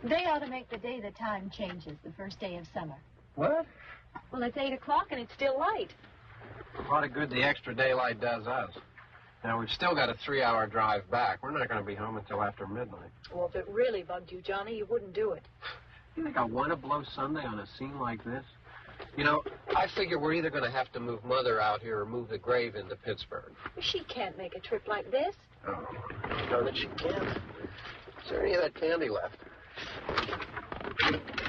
They ought to make the day the time changes, the first day of summer. What? Well, it's 8 o'clock and it's still light. A lot of good the extra daylight does us. Now, we've still got a 3-hour drive back. We're not going to be home until after midnight. Well, if it really bugged you, Johnny, you wouldn't do it. You think I want to blow Sunday on a scene like this? You know, I figure we're either going to have to move Mother out here or move the grave into Pittsburgh. She can't make a trip like this. Oh, know that she can't. Is there any of that candy left?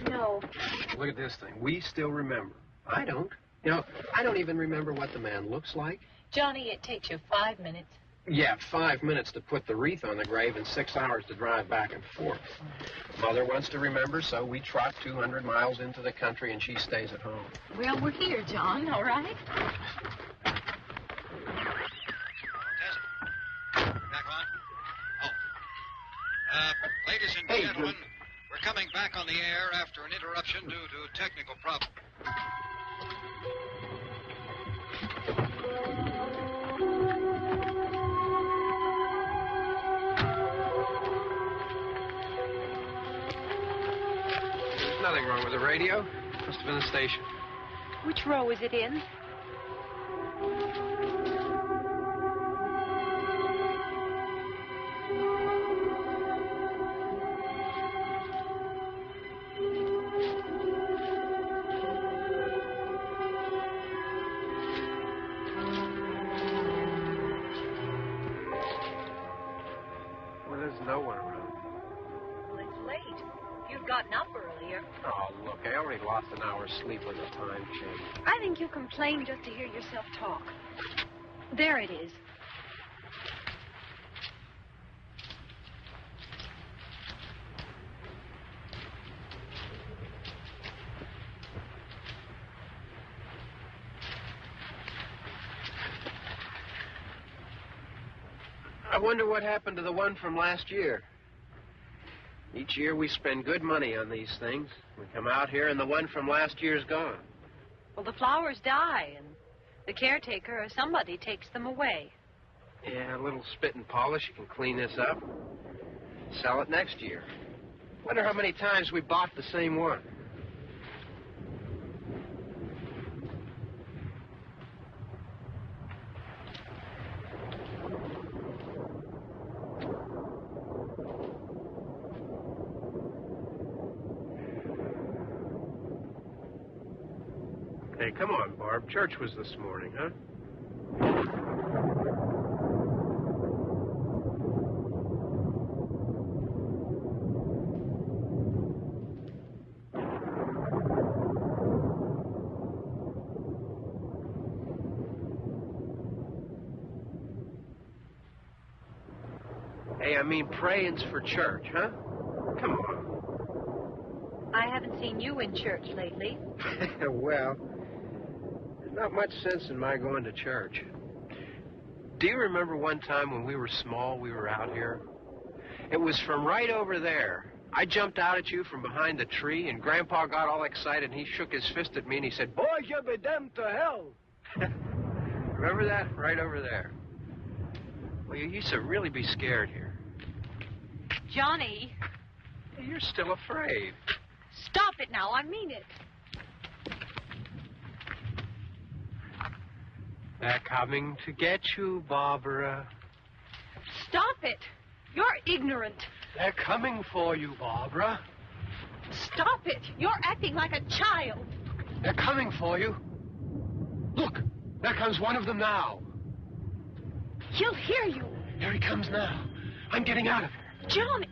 No. Look at this thing. We still remember. I don't. You know, I don't even remember what the man looks like. Johnny, it takes you 5 minutes. Yeah, 5 minutes to put the wreath on the grave and 6 hours to drive back and forth. Mother wants to remember, so we trot 200 miles into the country and she stays at home. Well, we're here, John, all right? Test. Back on. Oh. Ladies and gentlemen, we're coming back on the air after an interruption due to technical problems. There's nothing wrong with the radio. Must have been the station. Which row is it in? Well, there's no one around. Well, it's late. You'd gotten up earlier. Oh, look, I already lost an hour's sleep when the time changed. I think you complain just to hear yourself talk. There it is. I wonder what happened to the one from last year. Each year we spend good money on these things. We come out here and the one from last year's gone. Well, the flowers die, and the caretaker or somebody takes them away. Yeah, a little spit and polish. You can clean this up. Sell it next year. Wonder how many times we bought the same one. Hey, come on, Barb. Church was this morning, huh? mean praying's for church, huh? Come on. I haven't seen you in church lately. Well, there's not much sense in my going to church. Do you remember one time when we were small, we were out here? It was from right over there. I jumped out at you from behind the tree, and Grandpa got all excited, and he shook his fist at me, and he said, "Boy, you'll be damned to hell." Remember that? Right over there. Well, you used to really be scared here. Johnny. You're still afraid. Stop it now. I mean it. They're coming to get you, Barbara. Stop it. You're ignorant. They're coming for you, Barbara. Stop it. You're acting like a child. They're coming for you. Look, there comes one of them now. He'll hear you. Here he comes now. I'm getting out of here. Johnny.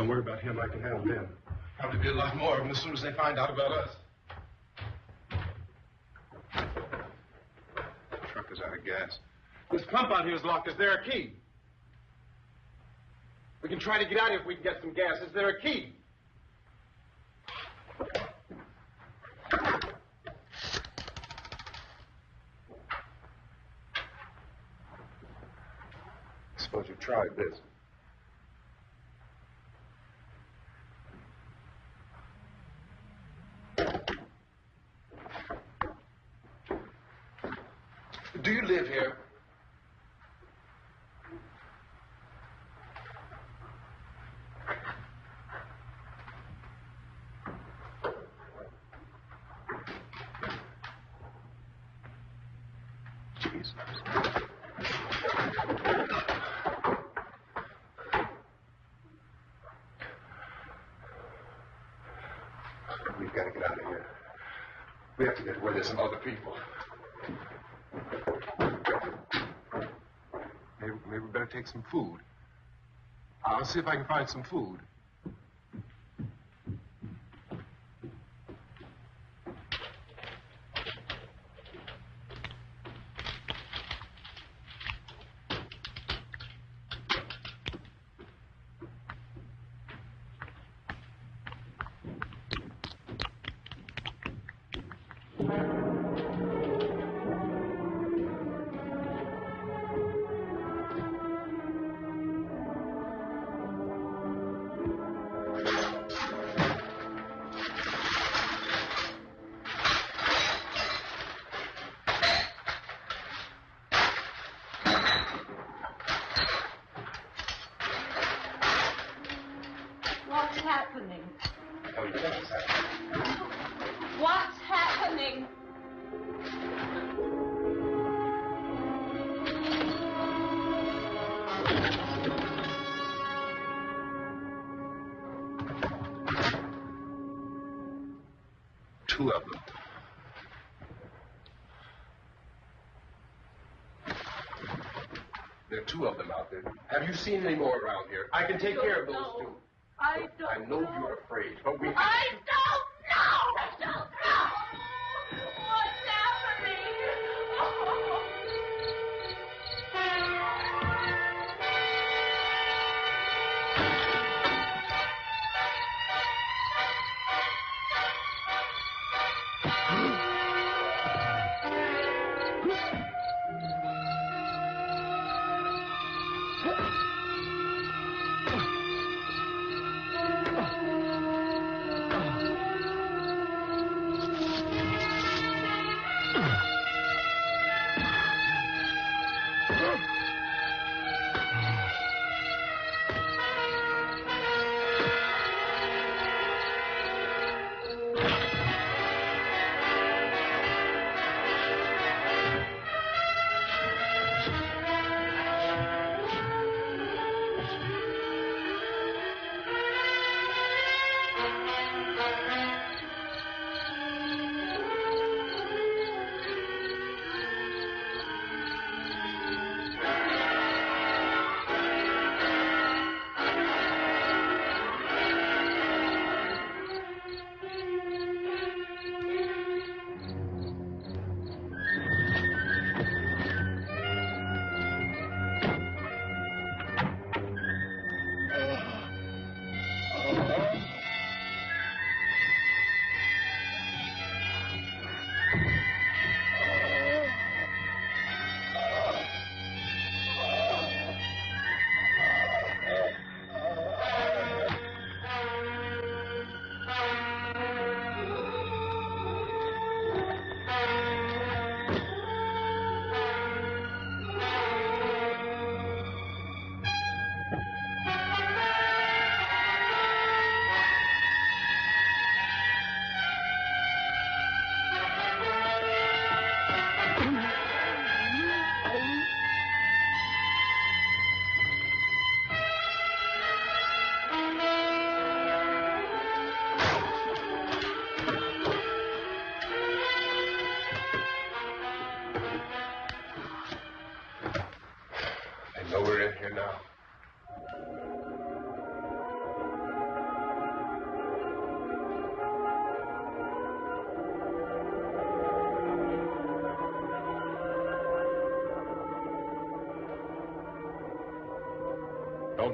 Don't worry about him. I can handle him. Probably be a lot more of them as soon as they find out about us. The truck is out of gas. This pump out here is locked. Is there a key? We can try to get out here if we can get some gas. Is there a key? Suppose you tried this. Do you live here? Jesus. We've got to get out of here. We have to get where there's some other people. Maybe we better take some food. I'll see if I can find some food. What's happening? Oh, you know what's happening. What's happening? Two of them. There are two of them out there. Have you seen any more around here? I can take care of those two. I don't I know you're afraid, but we... I don't know! I don't know! What's happening?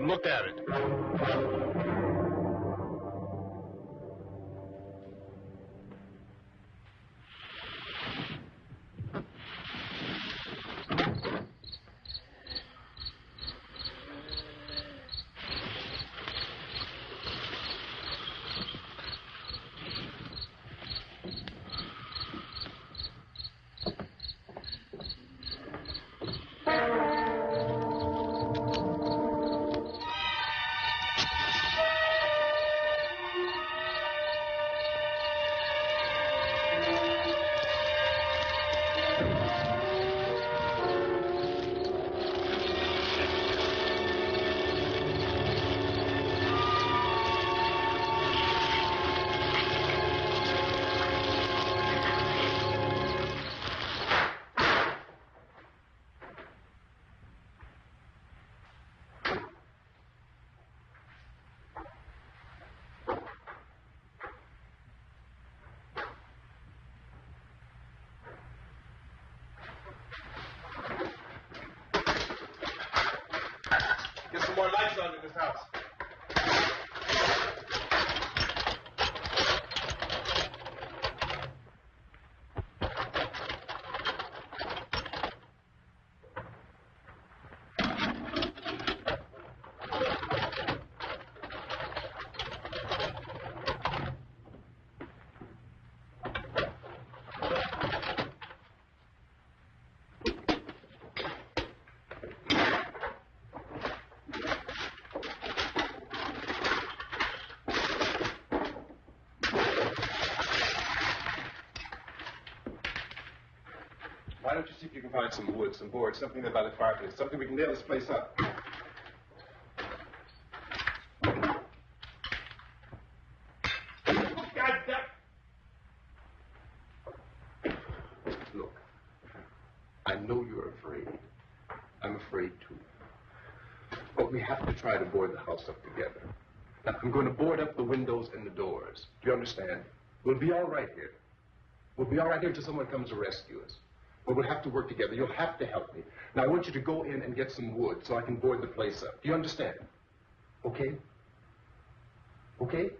them. Look at it. Get some more lights on in this house. Why don't you see if you can find some wood, some boards, something there by the fireplace, something we can nail this place up. Look, I know you're afraid. I'm afraid too. But we have to try to board the house up together. Now, I'm going to board up the windows and the doors. Do you understand? We'll be all right here. We'll be all right here until someone comes to rescue us. But we'll have to work together. You'll have to help me. Now, I want you to go in and get some wood so I can board the place up. Do you understand? Okay? Okay?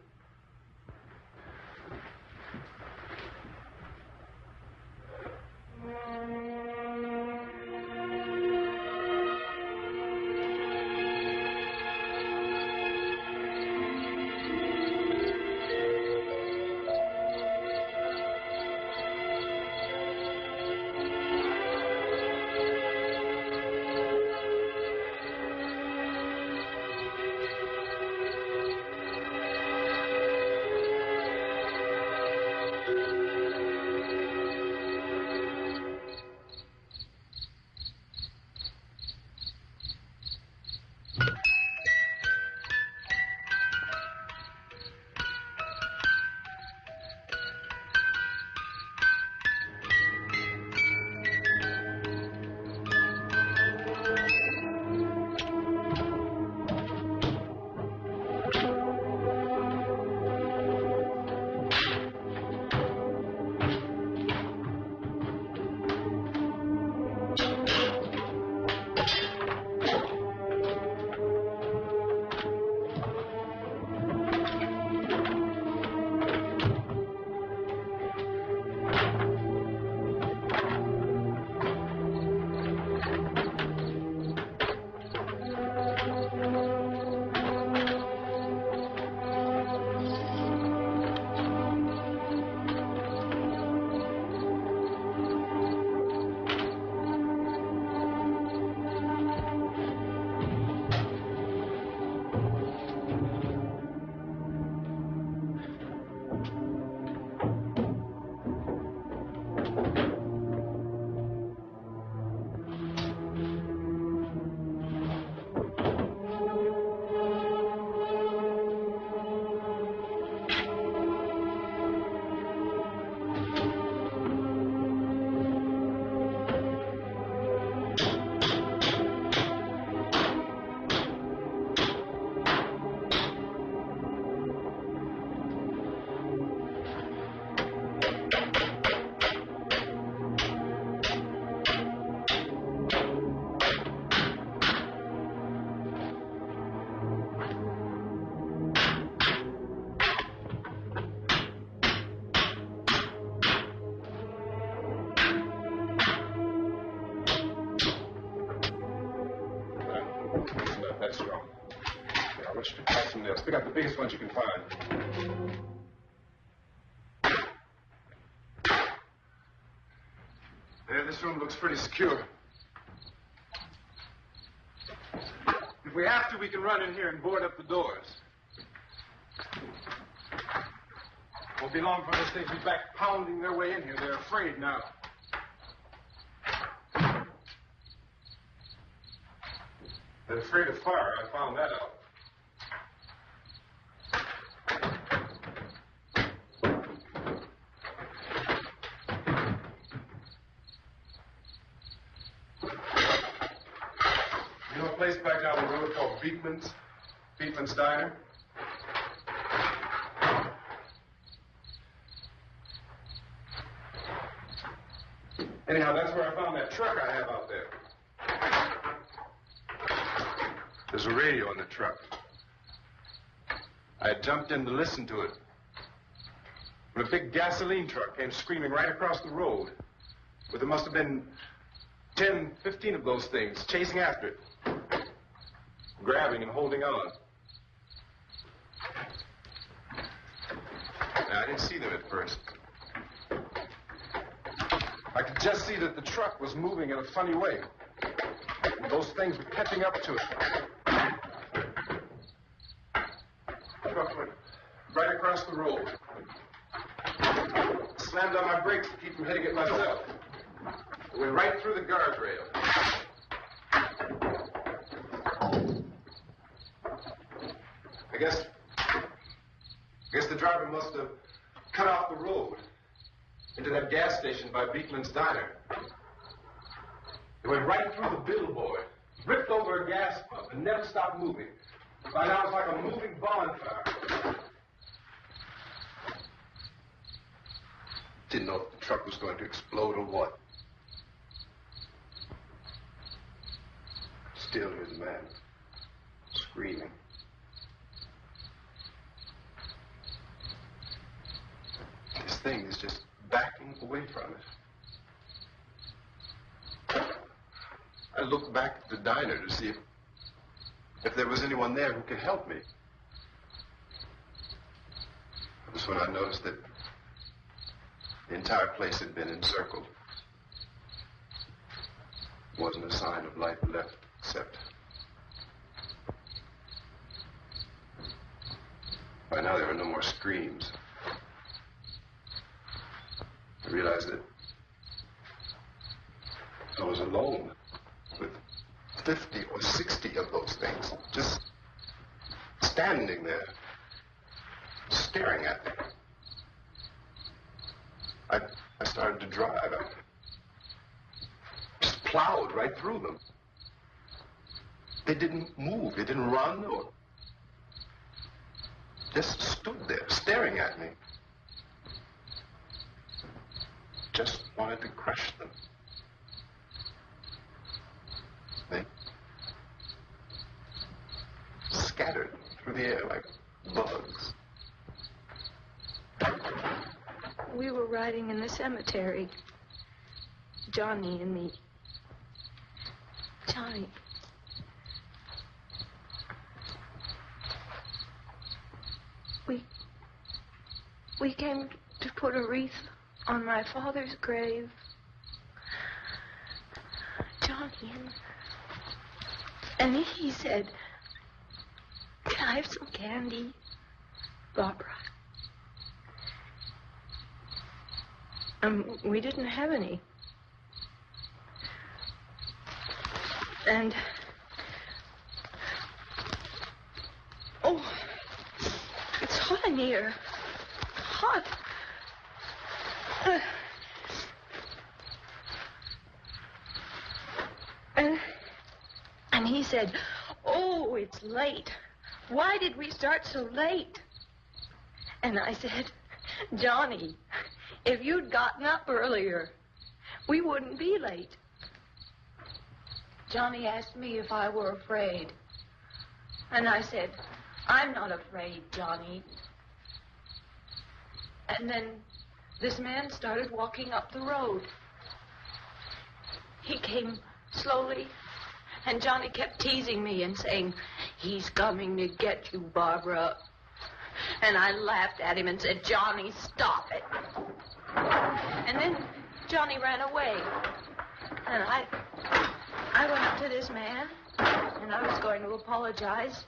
that strong. Yeah, I want you to try some nails. Pick out the biggest ones you can find. There, this room looks pretty secure. If we have to, we can run in here and board up the doors. Won't be long for those things be back pounding their way in here. They're afraid now. They're afraid of fire. I found that out. You know a place back down the road called Beekman's Diner? Anyhow, that's where I found that truck I have out there. There's a radio in the truck. I jumped in to listen to it when a big gasoline truck came screaming right across the road. But there must have been 10, 15 of those things chasing after it, grabbing and holding on. Now, I didn't see them at first. I could just see that the truck was moving in a funny way. And those things were catching up to it. The truck went right across the road. Slammed on my brakes to keep from hitting it myself. It went right through the guardrail. I guess the driver must have cut off the road into that gas station by Beekman's Diner. It went right through the billboard, ripped over a gas pump, and never stopped moving. By now, it's like a moving bonfire. Didn't know if the truck was going to explode or what. Still, here's a man screaming. This thing is just backing away from it. I looked back at the diner to see if there was anyone there who could help me. That was when I noticed that the entire place had been encircled. There wasn't a sign of life left except by now there were no more screams. I realized that I was alone with 50 or 60 of those things, just standing there, staring at me. I started to drive. I just plowed right through them. They didn't move. They didn't run or just stood there staring at me. Just wanted to crush them. They scattered through the air like bugs. We were riding in the cemetery, Johnny and me. Johnny. We came to put a wreath on my father's grave. Johnny, and he said, "Can I have some candy, Barbara?" We didn't have any. And, oh, it's hot in here. Hot. And he said, "Oh, it's late. Why did we start so late?" And I said, "Johnny, if you'd gotten up earlier, we wouldn't be late." Johnny asked me if I were afraid. And I said, "I'm not afraid, Johnny." And then this man started walking up the road. He came slowly, and Johnny kept teasing me and saying, "He's coming to get you, Barbara." And I laughed at him and said, "Johnny, stop it." And then Johnny ran away. And I went up to this man, and I was going to apologize.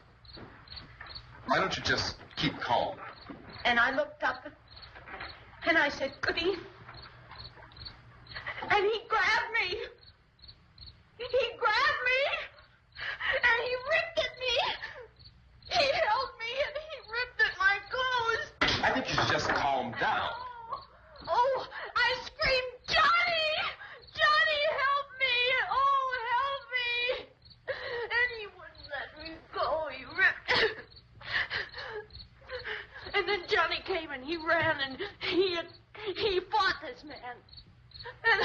Why don't you just keep calm? And I looked up, and I said, "Goody." And he grabbed me. He grabbed me, and he ripped at me. He held me, and he ripped at my clothes. I think you should just calm down. Oh, I screamed, "Johnny! Johnny, help me! Oh, help me!" And he wouldn't let me go. He ripped. And then Johnny came, and he ran, and he fought this man. And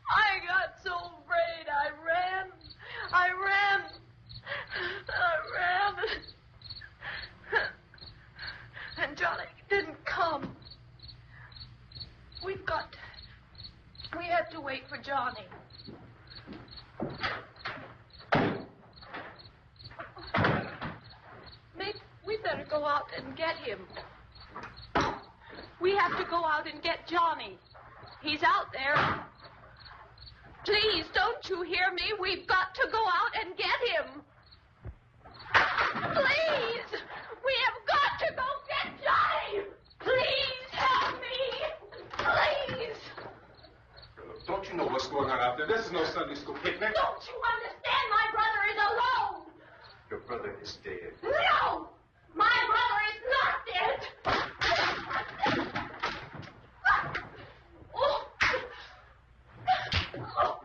I got so afraid. I ran. And Johnny didn't come. We have to wait for Johnny. Maybe we better go out and get him. We have to go out and get Johnny. He's out there. Please, don't you hear me? We've got to go out and get him. Please! We have got to go get Johnny! Please help me! Please! Don't you know what's going on out there? This is no Sunday school picnic. Don't you understand? My brother is alone. Your brother is dead. No! My brother is not dead. Oh. Oh.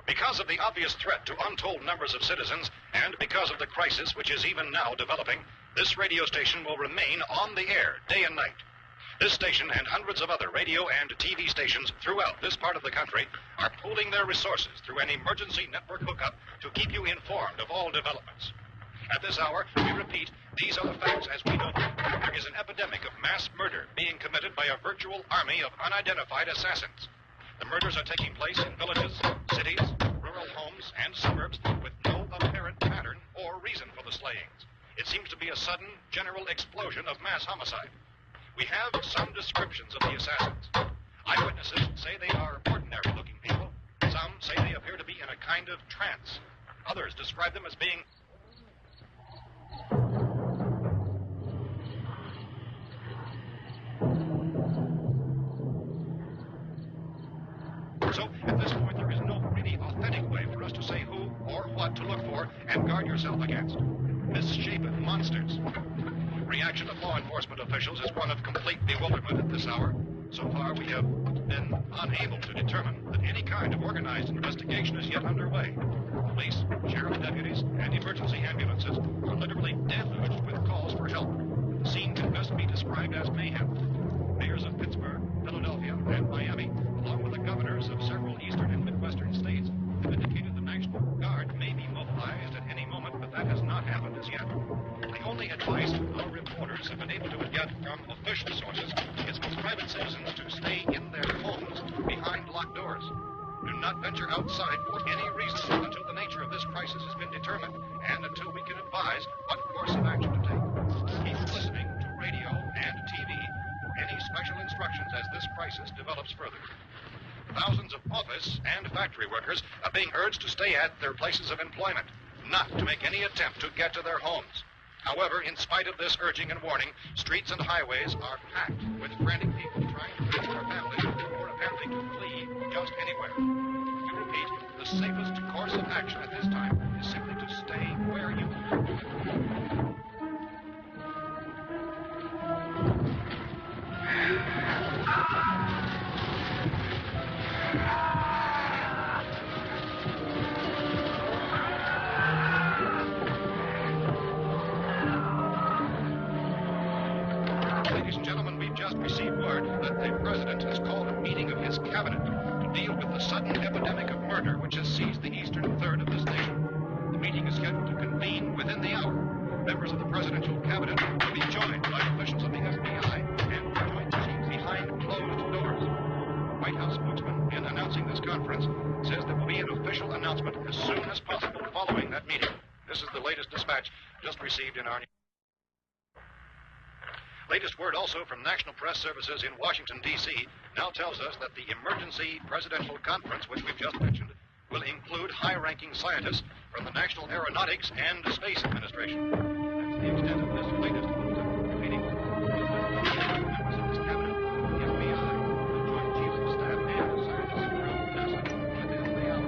Because of the obvious threat to untold numbers of citizens, and because of the crisis which is even now developing, this radio station will remain on the air day and night. This station and hundreds of other radio and TV stations throughout this part of the country are pooling their resources through an emergency network hookup to keep you informed of all developments. At this hour, we repeat, these are the facts as we know them. There is an epidemic of mass murder being committed by a virtual army of unidentified assassins. The murders are taking place in villages, cities, rural homes, and suburbs with no apparent pattern or reason for the slayings. It seems to be a sudden, general explosion of mass homicide. We have some descriptions of the assassins. Eyewitnesses say they are ordinary-looking people. Some say they appear to be in a kind of trance. Others describe them as being So, at this point, there is no really authentic way for us to say who or what to look for and guard yourself against. Misshapen monsters. Reaction of law enforcement officials is one of complete bewilderment at this hour. So far, we have been unable to determine that any kind of organized investigation is yet underway. Police, sheriff deputies, and emergency ambulances are literally deluged with calls for help. The scene can best be described as mayhem. Mayors of Pittsburgh, Philadelphia, and Miami, along with the governors of several eastern and midwestern states, have indicated the National Guard may be mobilized at any moment, but that has not happened as yet. The only advice our reporters have been able to get from official sources is for private citizens to stay in their homes behind locked doors. Do not venture outside for any reason until the nature of this crisis has been determined and until we can advise what course of action to take. Keep listening to radio and TV for any special instructions as this crisis develops further. Thousands of office and factory workers are being urged to stay at their places of employment, not to make any attempt to get to their homes. However, in spite of this urging and warning, streets and highways are packed with frantic people trying to reach their families or apparently to flee just anywhere. We repeat, the safest course of action at this time is simply to stay sudden epidemic of murder which has seized the eastern third of this nation. The meeting is scheduled to convene within the hour. Members of the presidential cabinet will be joined by officials of the FBI and joint chiefs behind closed doors. The White House spokesman, in announcing this conference, says there will be an official announcement as soon as possible following that meeting. This is the latest dispatch just received in our latest word also from National Press Services in Washington, D.C. now tells us that the emergency presidential conference, which we've just mentioned, will include high-ranking scientists from the National Aeronautics and Space Administration. That's the extent of this latest meeting. Members of this cabinet, the FBI, the Joint Chiefs of Staff, and scientists from NASA within the hour.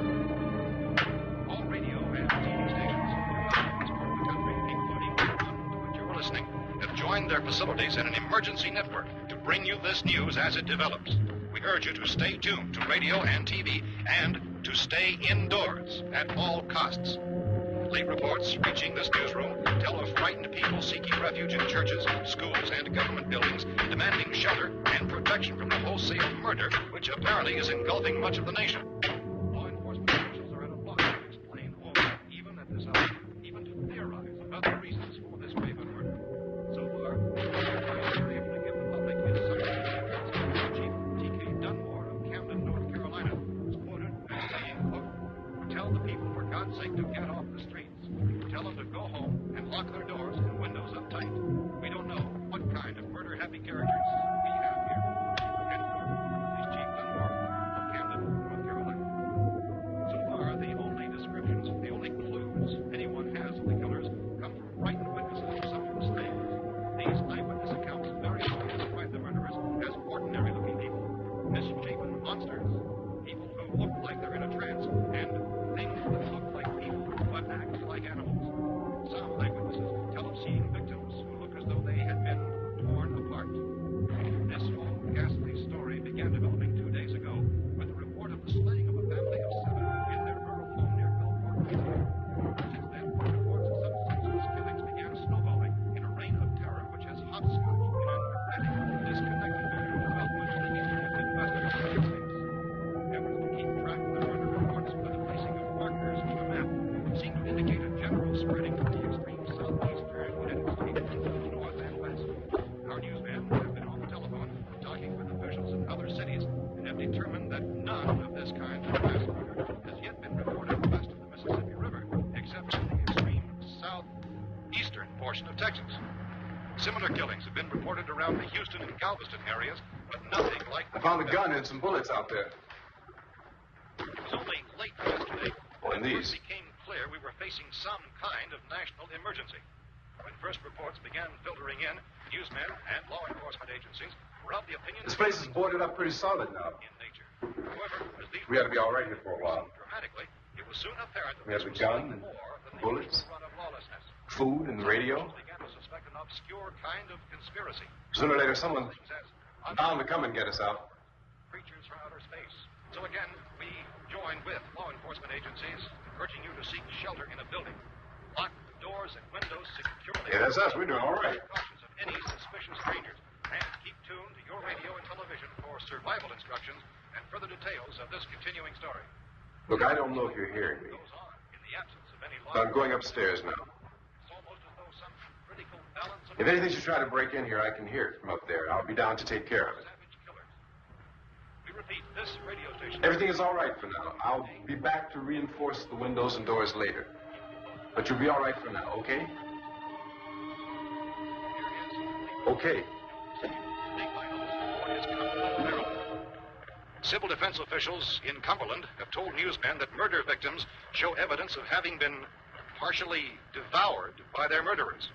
All radio and TV stations in this part of the country, including the one to which you're listening, have joined their facilities in an emergency network to bring you this news as it develops. We urge you to stay tuned to radio and TV and to stay indoors at all costs. Late reports reaching this newsroom tell of frightened people seeking refuge in churches, schools, and government buildings, demanding shelter and protection from the wholesale murder which apparently is engulfing much of the nation. Law enforcement officials are at a loss to explain or, even at this hour, even to theorize about the reasons for this raven murder. So far, the we're able to give the public is Sergeant Chief T.K. Dunmore of Camden, North Carolina, is quoted as saying, quote, "Tell the people, for God's sake, to get off the streets. Tell them to go home and lock their doors and windows up tight. We don't know what kind of murder-happy characters we have here." End quote. This is Chief Dunmore of Camden, North Carolina. So far, the only descriptions, the only clues anyone has of the killers come from frightened witnesses of some of the slaves. These eyewitness accounts very often describe the murderers as ordinary-looking people, misshapen monsters, people who look like they're in a trance, and things that look like people but act like animals. Some eyewitnesses tell of seeing victims who look as though they had been torn apart. This whole ghastly story began developing 2 days ago with the report of the slaying of a family of 7 in their rural home near Gulfport, Virginia. Since then, reports of some senseless killings began snowballing in a reign of terror which has hopscotched in an erratic, disconnected manner throughout much of the eastern and midwestern United States. Efforts to keep track of the murder reports by the placing of markers on a map seem to indicate a general spreading from the extreme southeastern United States into the north and west. Our newsmen have been on the telephone talking with officials in other cities and have determined that none of this kind of mass murder has yet been reported west of the Mississippi River, except in the extreme southeastern portion of Texas. Similar killings have been reported around the Houston and Galveston areas, but nothing like I found a gun and some bullets out there. It was only late yesterday And these? it became clear we were facing some kind of national emergency. When first reports began filtering in, newsmen and law enforcement agencies were of the opinion This place is boarded up pretty solid now. in nature. However, as these We ought to be all right here for a while. dramatically, it was soon apparent that We have this the was gun something more than the bullets. usual run of lawlessness. Food and radio. Officials began to suspect an obscure kind of conspiracy. Sooner or later, someone Things as bound to come and get us out. creatures from outer space. So again, we joined with law enforcement agencies, urging you to seek shelter in a building. Lock doors and windows securely. Yeah, that's us. We're doing all right. Cautious of any suspicious strangers. And keep tuned to your radio and television for survival instructions and further details of this continuing story. Look, I don't know if you're hearing me, Goes on in the absence of any law. but I'm going upstairs now. It's almost as though some critical balance of If anything should try to break in here, I can hear it from up there. I'll be down to take care of it. savage killers. We repeat, this radio station. Everything is all right for now. I'll be back to reinforce the windows and doors later. But you'll be all right for now, okay? Okay. Civil defense officials in Cumberland have told newsmen that murder victims show evidence of having been partially devoured by their murderers.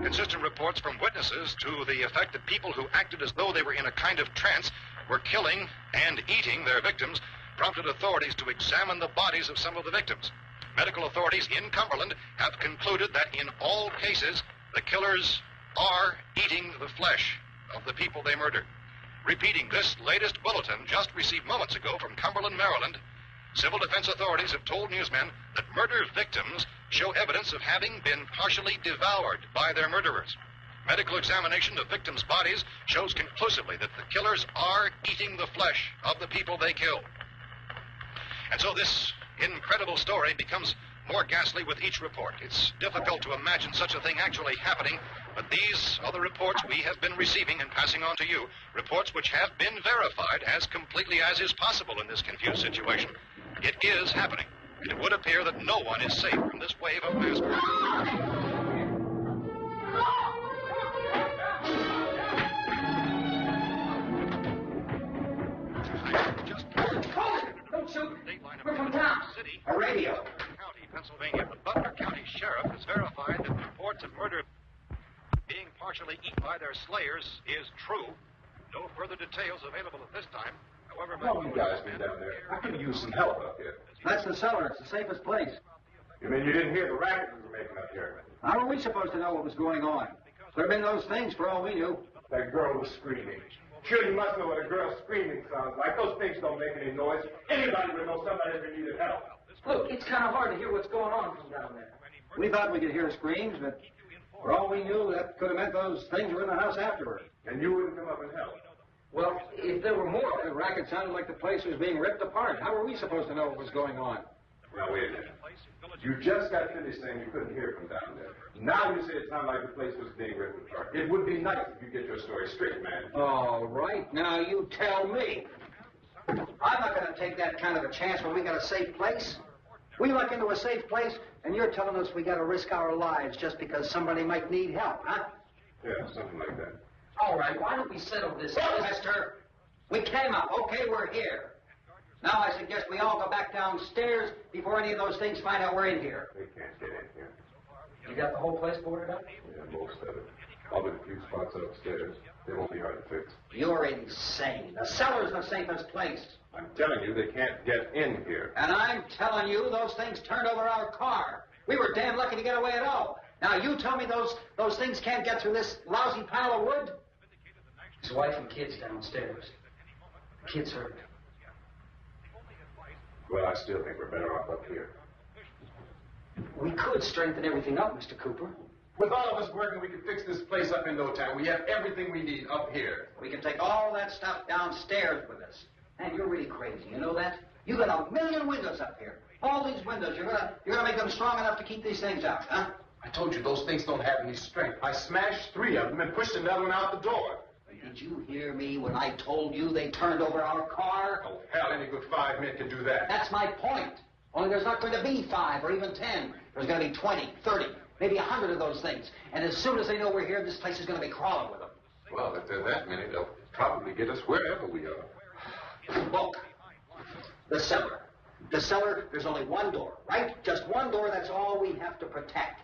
Consistent reports from witnesses to the effect that people who acted as though they were in a kind of trance were killing and eating their victims prompted authorities to examine the bodies of some of the victims. Medical authorities in Cumberland have concluded that in all cases, the killers are eating the flesh of the people they murdered. Repeating this latest bulletin just received moments ago from Cumberland, Maryland, civil defense authorities have told newsmen that murder victims show evidence of having been partially devoured by their murderers. Medical examination of victims' bodies shows conclusively that the killers are eating the flesh of the people they killed. And so this incredible story becomes more ghastly with each report. It's difficult to imagine such a thing actually happening, but these are the reports we have been receiving and passing on to you, reports which have been verified as completely as is possible in this confused situation. It is happening, and it would appear that no one is safe from this wave of mass murder. Don't shoot. We're from town. A radio. County, Pennsylvania. The Butler County Sheriff has verified that reports of murder being partially eaten by their slayers is true. No further details available at this time. However, How you guys been down there? I could use some help up here. That's the cellar. It's the safest place. You mean you didn't hear the racket we were making up here? How are we supposed to know what was going on? There have been those things for all we knew. That girl was screaming. Sure, you must know what a girl screaming sounds like. Those things don't make any noise. Anybody would know somebody ever needed help. Look, it's kind of hard to hear what's going on from down there. We thought we could hear screams, but for all we knew, that could have meant those things were in the house afterward. And you wouldn't come up and help. Well, if there were more... The racket sounded like the place was being ripped apart. How were we supposed to know what was going on? Now, wait a minute. You just got finished saying you couldn't hear from down there. Now you say it sounded like the place was being ripped apart. It would be nice if you get your story straight, man. All right, now you tell me. I'm not going to take that kind of a chance when we got a safe place. We luck into a safe place, and you're telling us we got to risk our lives just because somebody might need help, huh? Yeah, something like that. All right, why don't we settle this? Well, mister, we came up. Okay, we're here. Now I suggest we all go back downstairs before any of those things find out we're in here. They can't get in here. You got the whole place boarded up? Yeah, most of it. Other than a few spots upstairs. They won't be hard to fix. You're insane. The cellar's the safest place. I'm telling you, they can't get in here. And I'm telling you, those things turned over our car. We were damn lucky to get away at all. Now, you tell me those things can't get through this lousy pile of wood? His wife and kids downstairs. The kids hurt. Well, I still think we're better off up here. We could strengthen everything up, Mr. Cooper. With all of us working, we can fix this place up in no time. We have everything we need up here. We can take all that stuff downstairs with us. Man, you're really crazy. You know that? You got 1,000,000 windows up here. All these windows, you're gonna make them strong enough to keep these things out, huh? I told you those things don't have any strength. I smashed 3 of them and pushed another one out the door. Did you hear me when I told you they turned over our car? Oh, hell, any good 5 men can do that. That's my point. Only there's not going to be 5 or even 10. There's going to be 20, 30, maybe 100 of those things. And as soon as they know we're here, this place is going to be crawling with them. Well, if there are that many, they'll probably get us wherever we are. Look, the cellar. The cellar, there's only one door, right? Just one door, that's all we have to protect.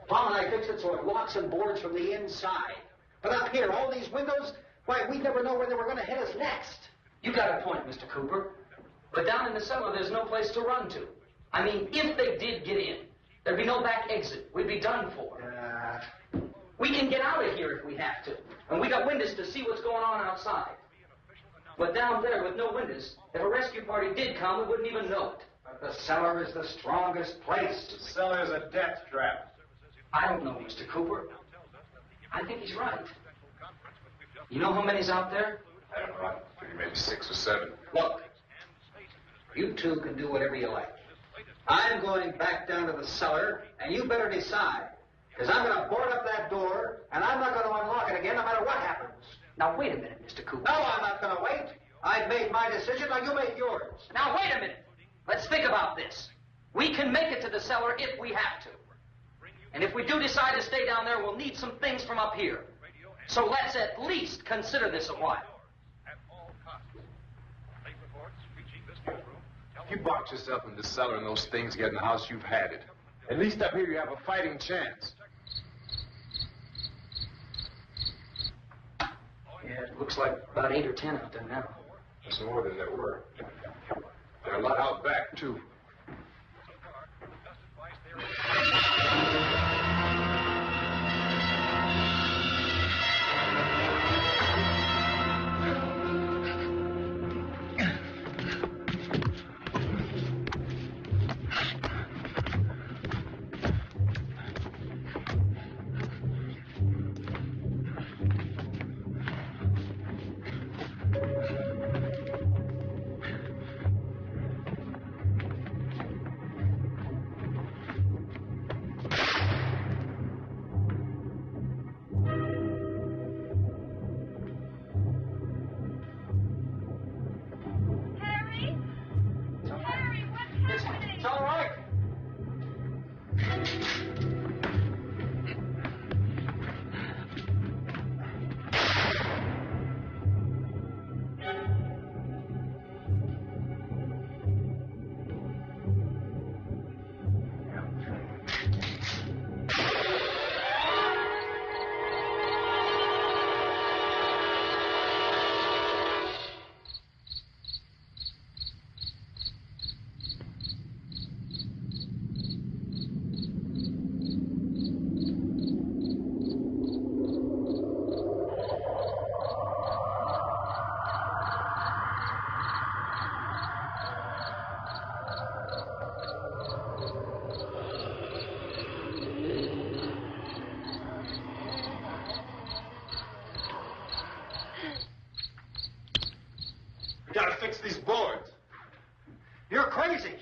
Tom and I fixed it so it locks and boards from the inside. But up here, all these windows, why, we never know where they were going to hit us next. You got a point, Mr. Cooper. But down in the cellar, there's no place to run to. I mean, if they did get in, there'd be no back exit. We'd be done for. We can get out of here if we have to. And we got windows to see what's going on outside. But down there with no windows, if a rescue party did come, we wouldn't even know it. But the cellar is the strongest place. The cellar is a death trap. I don't know, Mr. Cooper. I think he's right. You know how many's out there? I don't know. I think maybe 6 or 7. Look, you two can do whatever you like. I'm going back down to the cellar, and you better decide. Because I'm going to board up that door, and I'm not going to unlock it again no matter what happens. Now, wait a minute, Mr. Cooper. No, I'm not going to wait. I've made my decision, now you make yours. Now, wait a minute. Let's think about this. We can make it to the cellar if we have to. And if we do decide to stay down there, we'll need some things from up here. So let's at least consider this a while. If you box yourself in the cellar and those things get in the house, you've had it. At least up here you have a fighting chance. Yeah, it looks like about 8 or 10 out there now. That's more than there were. There are a lot out back, too. It's all right. We gotta fix these boards. You're crazy.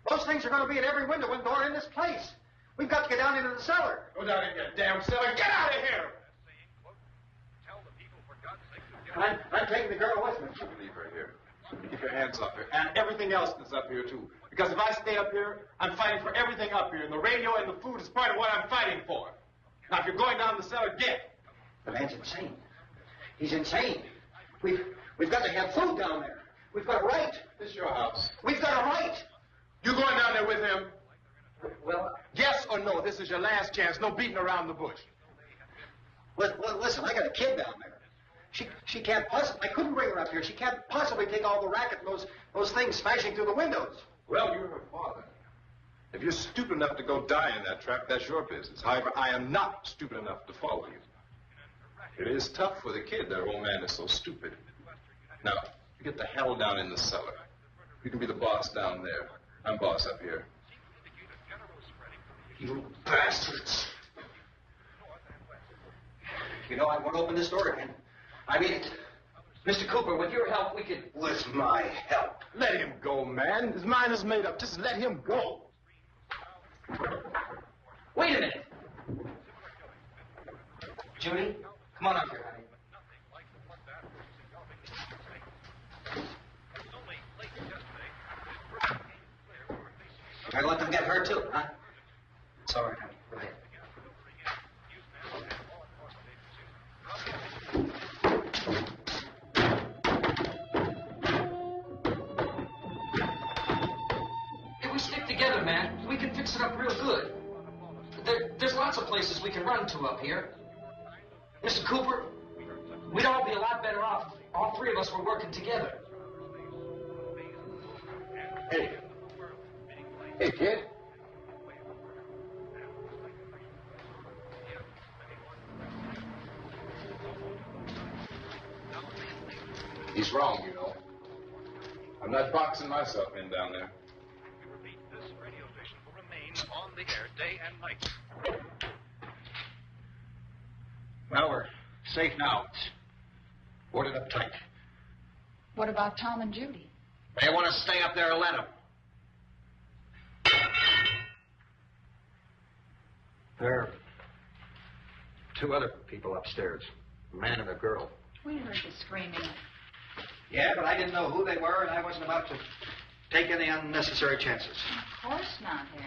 Those things are going to be in every window and door in this place. We've got to get down into the cellar. Go down in your damn cellar. Get out of here! I'm taking the girl with me. Leave her here. Keep your hands up here. And everything else that's up here, too. Because if I stay up here, I'm fighting for everything up here. And the radio and the food is part of what I'm fighting for. Now, if you're going down the cellar, get. The man's insane. He's insane. We've got to have food down there. We've got a right. This is your house. We've got a right. You going down there with him? Well, Yes or no? This is your last chance. No beating around the bush. listen, I got a kid down there. She can't possibly, I couldn't bring her up here. She can't possibly take all the racket and those things smashing through the windows. Well, you're her father. If you're stupid enough to go die in that trap, that's your business. However, I am not stupid enough to follow you. It is tough for the kid. That old man is so stupid. Now, you get the hell down in the cellar. You can be the boss down there. I'm boss up here. You bastards. You know, I won't open this door again. I mean it. Mr. Cooper, with your help, we could... With my help. Let him go, man. His mind is made up. Just let him go. Wait a minute. Judy, come on up here, honey. I let them get her too, huh? It's all right, honey. Go ahead. If we stick together, man, we can fix it up real good. There's lots of places we can run to up here. Mr. Cooper, we'd all be a lot better off. All three of us were working together. Hey. Hey, kid. He's wrong, you know. I'm not boxing myself in down there. This radio station will remain on the air day and night. Well, we're safe now. It's boarded up tight. What about Tom and Judy? They want to stay up there and let them. There are two other people upstairs, a man and a girl. We heard the screaming. Yeah, but I didn't know who they were, and I wasn't about to take any unnecessary chances. Of course not, Harry.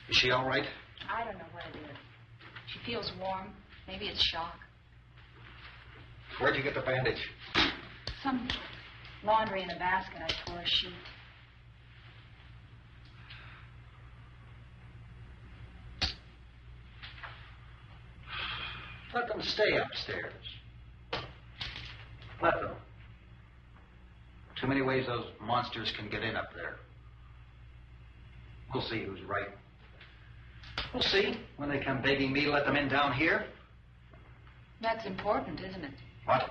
Is she all right? I don't know what it is. She feels warm. Maybe it's shock. Where'd you get the bandage? Some laundry in a basket. I tore a sheet. Let them stay upstairs. Let them. Too many ways those monsters can get in up there. We'll see who's right. We'll see when they come begging me to let them in down here. That's important, isn't it? What?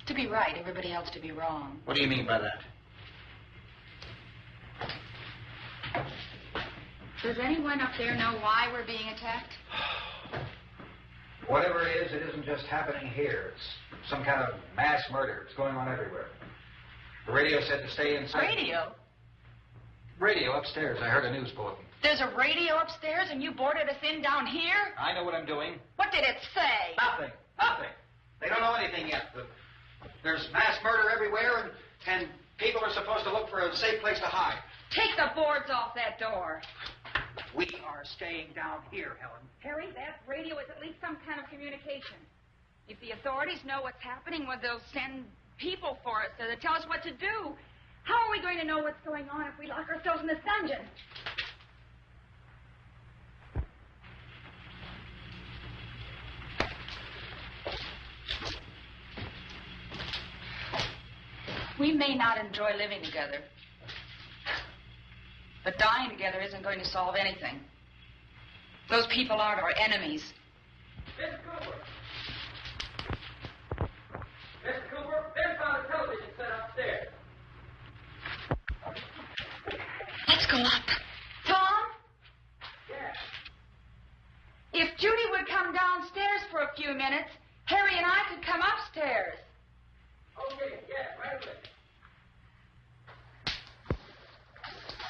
To be right, everybody else to be wrong. What do you mean by that? Does anyone up there know why we're being attacked? Whatever it isn't just happening here. It's some kind of mass murder. It's going on everywhere. The radio said to stay inside. Radio? Radio upstairs. I heard a news bulletin. There's a radio upstairs and you boarded us in down here? I know what I'm doing. What did it say? Nothing. Nothing. They don't know anything yet. There's mass murder everywhere, and people are supposed to look for a safe place to hide. Take the boards off that door. We are staying down here, Helen. Harry, that radio is at least some kind of communication. If the authorities know what's happening, well, they'll send people for us to tell us what to do. How are we going to know what's going on if we lock ourselves in this dungeon? We may not enjoy living together, but dying together isn't going to solve anything. Those people aren't our enemies. Mr. Cooper! Mr. Cooper, there's found a television set upstairs. Let's go up. Tom? Yeah. If Judy would come downstairs for a few minutes, Harry and I could come upstairs. Okay, yeah, right away.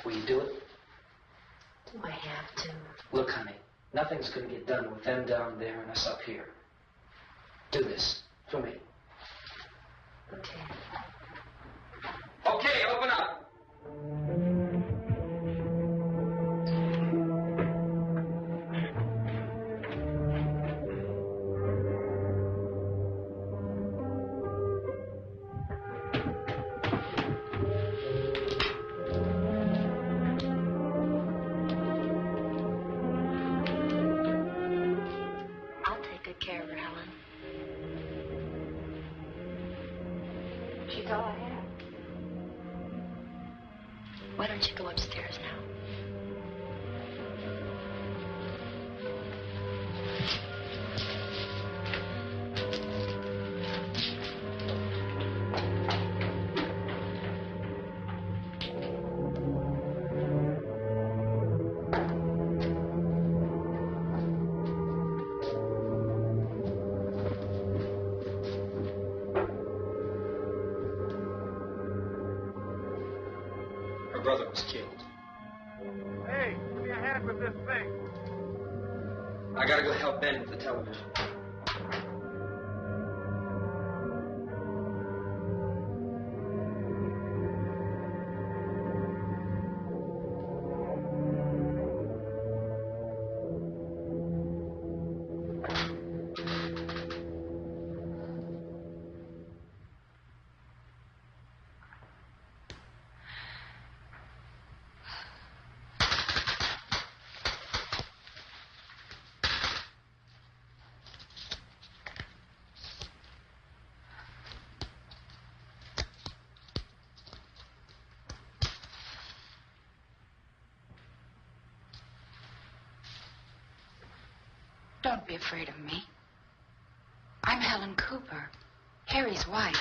Will you do it? Do I have to? Look, honey, nothing's going to get done with them down there and us up here. Do this for me. Okay. Okay, open up. I'll take good care of her, Helen. She's all I have. Why don't you go upstairs now? Her brother was killed. Hey, give me a hand with this thing. I gotta go help Ben with the television. Don't be afraid of me. I'm Helen Cooper, Harry's wife.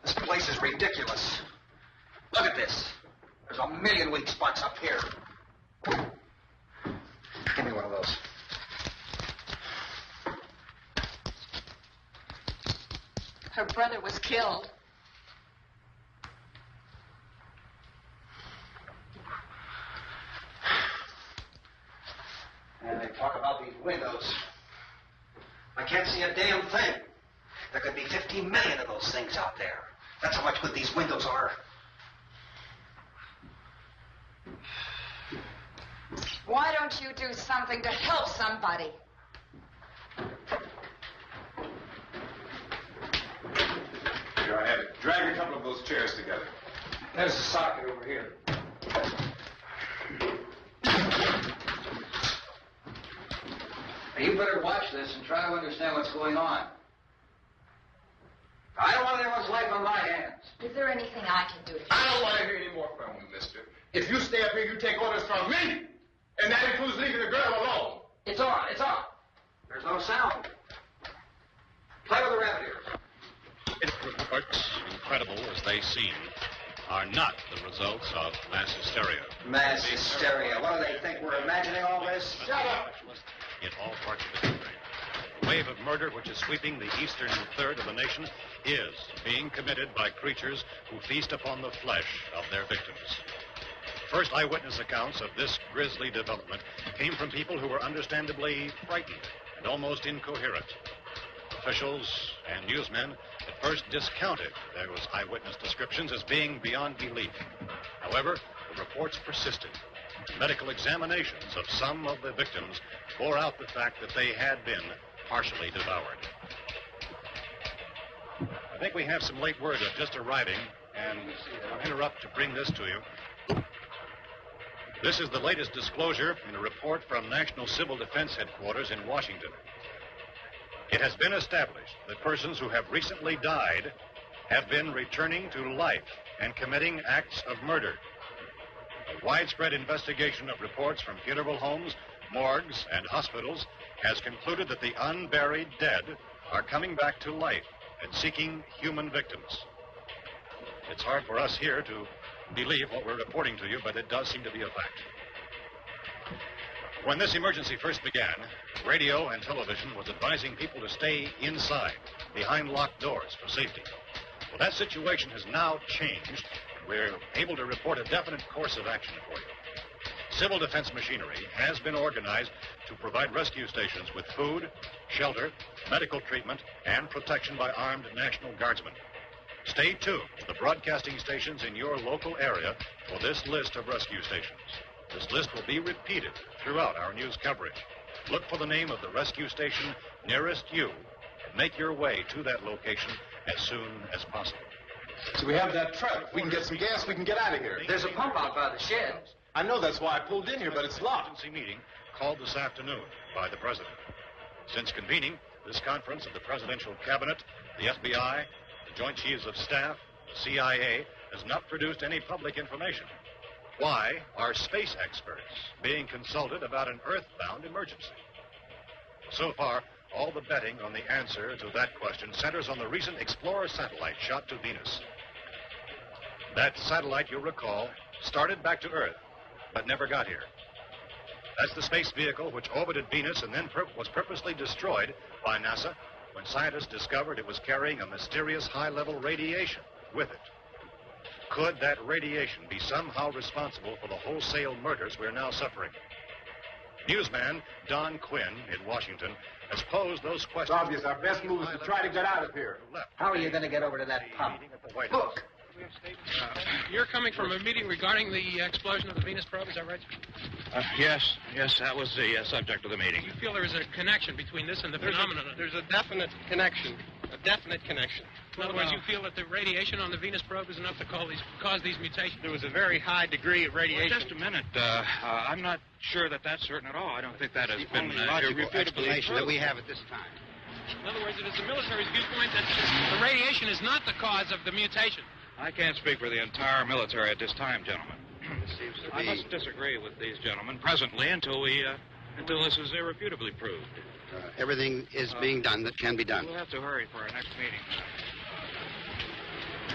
This place is ridiculous. Look at this. There's a million weak spots up here. Give me one of those. Her brother was killed. And they talk about these windows. I can't see a damn thing. There could be 15 million of those things out there. That's how much good these windows are. Why don't you do something to help somebody? Here, I have it. Drag a couple of those chairs together. There's a socket over here. You better watch this and try to understand what's going on. I don't want anyone's life on my hands. Is there anything I can do to I don't want to hear any more from you, mister. If you stay up here, you take orders from me. And that includes leaving the girl alone. It's on, it's on. There's no sound. Play with the rabbit ears. Reports, incredible as they seem, are not the results of mass hysteria. Mass hysteria. What do they think? We're imagining all this? Shut up! In all parts of the country. The wave of murder which is sweeping the eastern third of the nation is being committed by creatures who feast upon the flesh of their victims. First eyewitness accounts of this grisly development came from people who were understandably frightened and almost incoherent. Officials and newsmen at first discounted those eyewitness descriptions as being beyond belief. However, the reports persisted. Medical examinations of some of the victims bore out the fact that they had been partially devoured. I think we have some late word just arriving, and I'll interrupt to bring this to you. This is the latest disclosure in a report from National Civil Defense Headquarters in Washington. It has been established that persons who have recently died have been returning to life and committing acts of murder. A widespread investigation of reports from funeral homes, morgues, and hospitals has concluded that the unburied dead are coming back to life and seeking human victims. It's hard for us here to believe what we're reporting to you, but it does seem to be a fact. When this emergency first began, radio and television was advising people to stay inside, behind locked doors for safety. Well, that situation has now changed. We're able to report a definite course of action for you. Civil defense machinery has been organized to provide rescue stations with food, shelter, medical treatment, and protection by armed National Guardsmen. Stay tuned to the broadcasting stations in your local area for this list of rescue stations. This list will be repeated throughout our news coverage. Look for the name of the rescue station nearest you and make your way to that location as soon as possible. So we have that truck. If we can get some gas, we can get out of here. There's a pump out by the shed. I know, that's why I pulled in here, but it's locked. Emergency meeting called this afternoon by the President. Since convening this conference of the Presidential Cabinet, the FBI, the Joint Chiefs of Staff, the CIA, has not produced any public information. Why are space experts being consulted about an Earth-bound emergency? So far, all the betting on the answer to that question centers on the recent Explorer satellite shot to Venus. That satellite, you'll recall, started back to Earth, but never got here. That's the space vehicle which orbited Venus and then was purposely destroyed by NASA when scientists discovered it was carrying a mysterious high-level radiation with it. Could that radiation be somehow responsible for the wholesale murders we're now suffering? Newsman Don Quinn in Washington has posed those questions. It's obvious our best move is to try to get out of here. How are you going to get over to that pump? Look. You're coming from a meeting regarding the explosion of the Venus probe, is that right? Yes, that was the subject of the meeting. You feel there is a connection between this and the phenomenon? There's a definite connection. In other words, you feel that the radiation on the Venus probe is enough to cause these mutations? There was a very high degree of radiation. Well, just a minute. I'm not sure that that's certain at all. I don't think that has been irrefutably proved. That we have at this time. In other words, it is the military's viewpoint that the radiation is not the cause of the mutation. I can't speak for the entire military at this time, gentlemen. I must disagree with these gentlemen presently until this is irrefutably proved. Everything is being done that can be done. We'll have to hurry for our next meeting.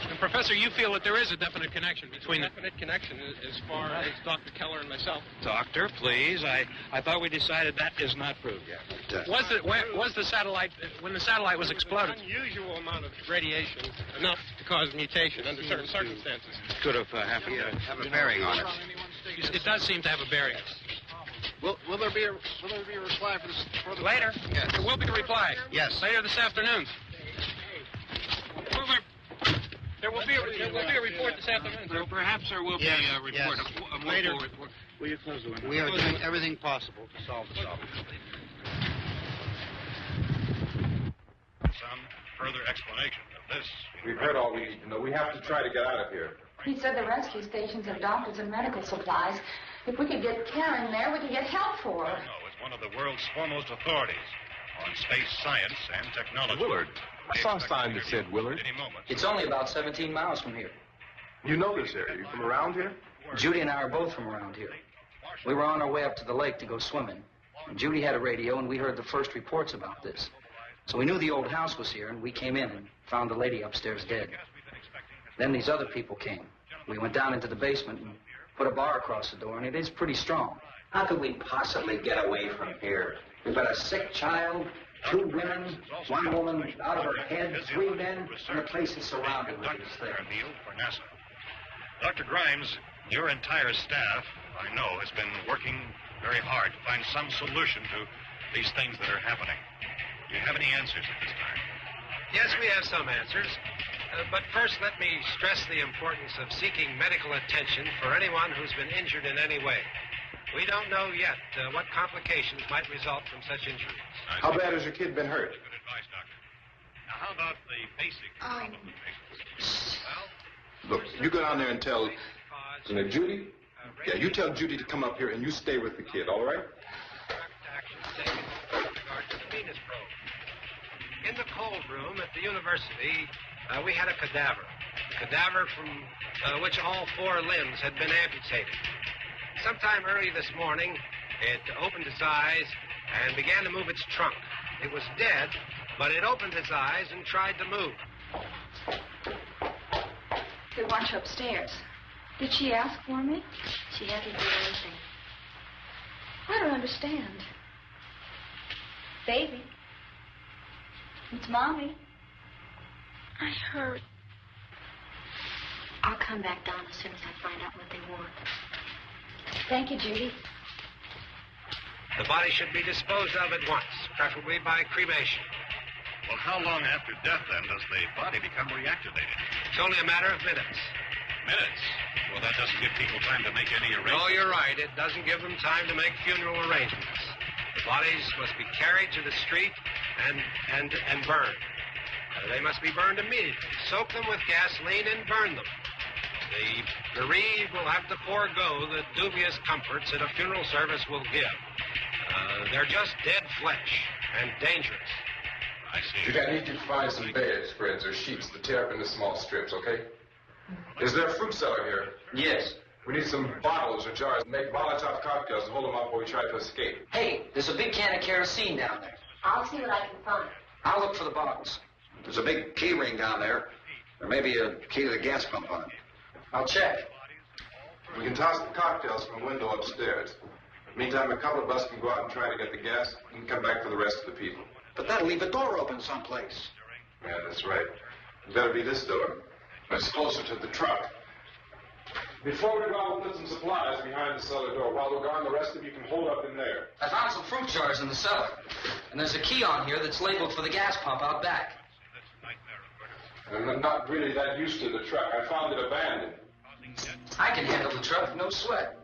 And Professor, you feel that there is a definite connection between them? Definite connection as far as Dr. Keller and myself. Doctor, please. I thought we decided that is not proved yet. Was the satellite, when the satellite was exploded? An unusual amount of radiation, enough to cause mutation under certain circumstances. Could have happened. Have a bearing on it. It does seem to have a bearing. Will there be a reply for the later? Yes. There will be a reply. Yes. Later this afternoon. There will be a report this afternoon. Perhaps there will be a report, a full report. Will you close the window? We are doing everything possible to solve the problem. Some further explanation of this. We've heard all we need to know. We have to try to get out of here. He said the rescue stations have doctors and medical supplies. If we could get care in there, we could get help for her. No, it's one of the world's foremost authorities on space science and technology. Willard. I saw a sign that said Willard. Any moment. It's only about 17 miles from here. You know this area. You from around here? Judy and I are both from around here. We were on our way up to the lake to go swimming. And Judy had a radio, and we heard the first reports about this. So we knew the old house was here, and we came in and found the lady upstairs dead. Then these other people came. We went down into the basement and put a bar across the door, and it is pretty strong. How could we possibly get away from here? We've got a sick child, 2 women, 1 woman out of her head, 3 men, and the place is surrounded with these things. For NASA. Dr. Grimes, your entire staff, I know, has been working very hard to find some solution to these things that are happening. Do you have any answers at this time? Yes, we have some answers. But first, let me stress the importance of seeking medical attention for anyone who's been injured in any way. We don't know yet what complications might result from such injuries. How bad has your kid been hurt? Good advice, Doctor. Now, how about the basic complications? Look, you go down there and tell... Judy? Yeah, you tell Judy to come up here and you stay with the kid, all right? In the cold room at the university, we had a cadaver from which all 4 limbs had been amputated. Sometime early this morning, it opened its eyes and began to move its trunk. It was dead, but it opened its eyes and tried to move. They want you upstairs. Did she ask for me? She hasn't done anything. I don't understand. Baby. It's Mommy. I heard. I'll come back down as soon as I find out what they want. Thank you, Judy. The body should be disposed of at once, preferably by cremation. Well, how long after death, then, does the body become reactivated? It's only a matter of minutes. Minutes? Well, that doesn't give people time to make any arrangements. No, you're right. It doesn't give them time to make funeral arrangements. The bodies must be carried to the street and burned. They must be burned immediately. Soak them with gasoline and burn them. The bereaved will have to forego the dubious comforts that a funeral service will give. They're just dead flesh and dangerous. I see. Judy, I need you to find some bedspreads or sheets to tear up into small strips, okay? Is there a fruit cellar here? Yes. We need some bottles or jars to make Molotov cocktails and hold them up while we try to escape. Hey, there's a big can of kerosene down there. I'll see what I can find. I'll look for the bottles. There's a big key ring down there. There may be a key to the gas pump on it. I'll check. We can toss the cocktails from a window upstairs. Meantime, a couple of us can go out and try to get the gas and come back for the rest of the people. But that'll leave a door open someplace. Yeah, that's right. It better be this door. It's closer to the truck. Before we go, we'll put some supplies behind the cellar door. While we're gone, the rest of you can hold up in there. I found some fruit jars in the cellar. And there's a key on here that's labeled for the gas pump out back. I'm not really that used to the truck. I found it abandoned. I can handle the truck, no sweat.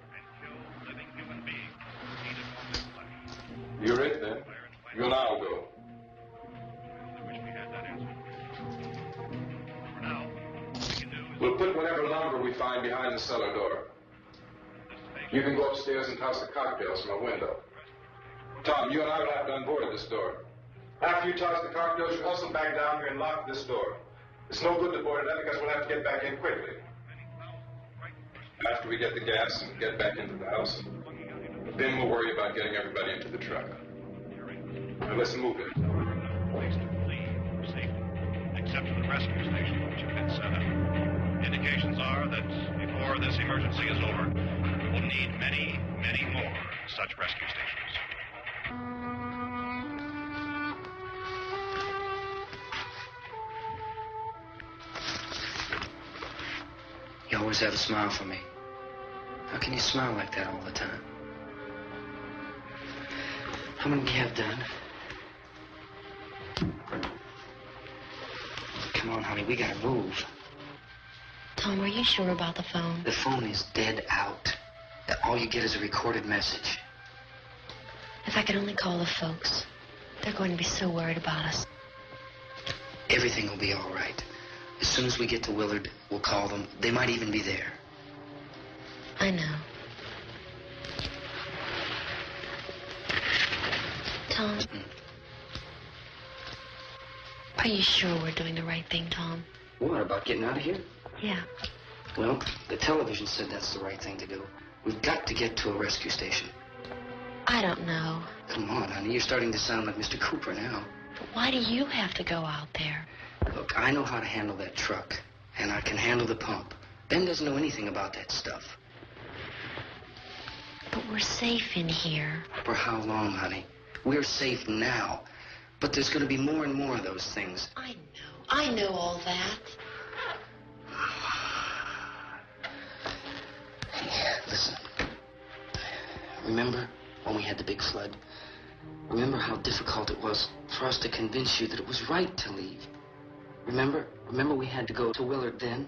You're it, then. You and I'll go. We'll put whatever lumber we find behind the cellar door. You can go upstairs and toss the cocktails from a window. Tom, you and I will have to unboard this door. After you toss the cocktails, you hustle back down here and lock this door. It's no good to board it up because we'll have to get back in quickly. After we get the gas and get back into the house, then we'll worry about getting everybody into the truck. Now let's move it. Place to flee for safety, except for the rescue station which have been set up. Indications are that before this emergency is over, we will need many, many more such rescue stations. You always have a smile for me. How can you smile like that all the time? How many do you have done? Come on, honey, we gotta move. Tom, are you sure about the phone? The phone is dead out. All you get is a recorded message. If I could only call the folks. They're going to be so worried about us. Everything will be all right. As soon as we get to Willard, we'll call them. They might even be there. I know. Tom? Are you sure we're doing the right thing, Tom? What, about getting out of here? Yeah. Well, the television said that's the right thing to do. We've got to get to a rescue station. I don't know. Come on, honey. You're starting to sound like Mr. Cooper now. But why do you have to go out there? Look, I know how to handle that truck, and I can handle the pump. Ben doesn't know anything about that stuff. But we're safe in here. For how long, honey? We're safe now. But there's going to be more and more of those things. I know all that. Hey, listen. Remember when we had the big flood? Remember how difficult it was for us to convince you that it was right to leave? Remember? Remember we had to go to Willard then?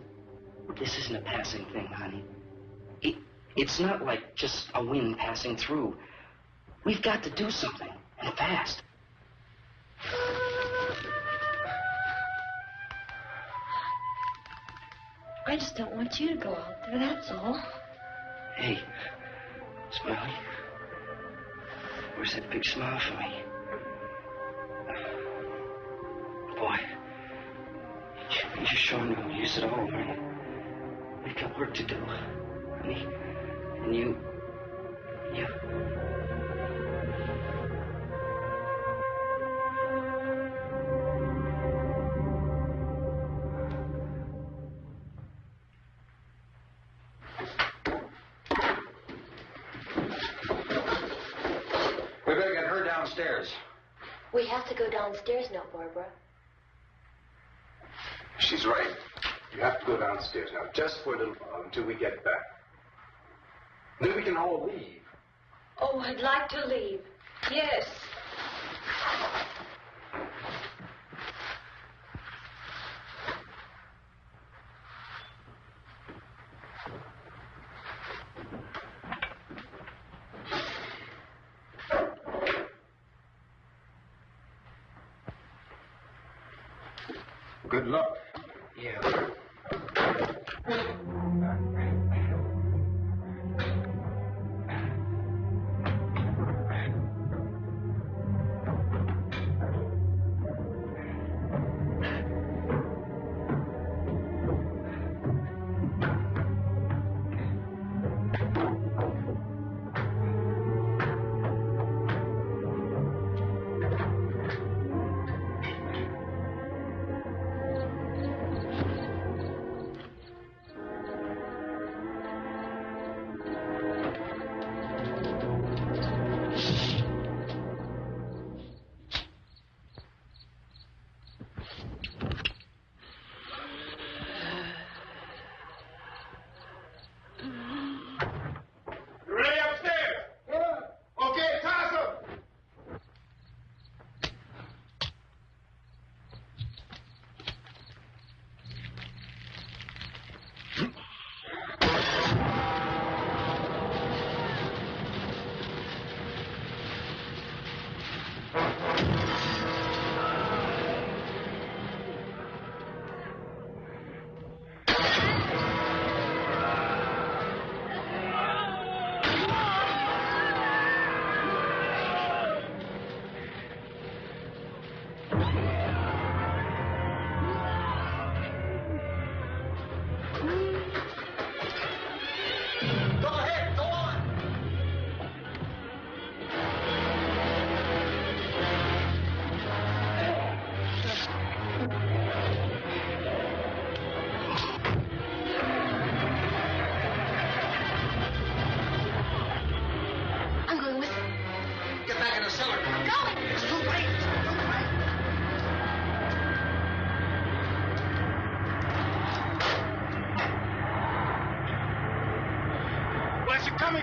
This isn't a passing thing, honey. It's not like just a wind passing through. We've got to do something, and fast. I just don't want you to go out there, that's all. Hey, Smiley. Where's that big smile for me? Boy, you're showing no use at all, honey. We've got work to do, honey. And you... We better get her downstairs. We have to go downstairs now, Barbara. She's right. You have to go downstairs now, just for a little while, until we get back. Then we can all leave. Oh, I'd like to leave. Yes. Good luck. Yeah.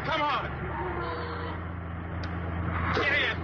Come on! Get in!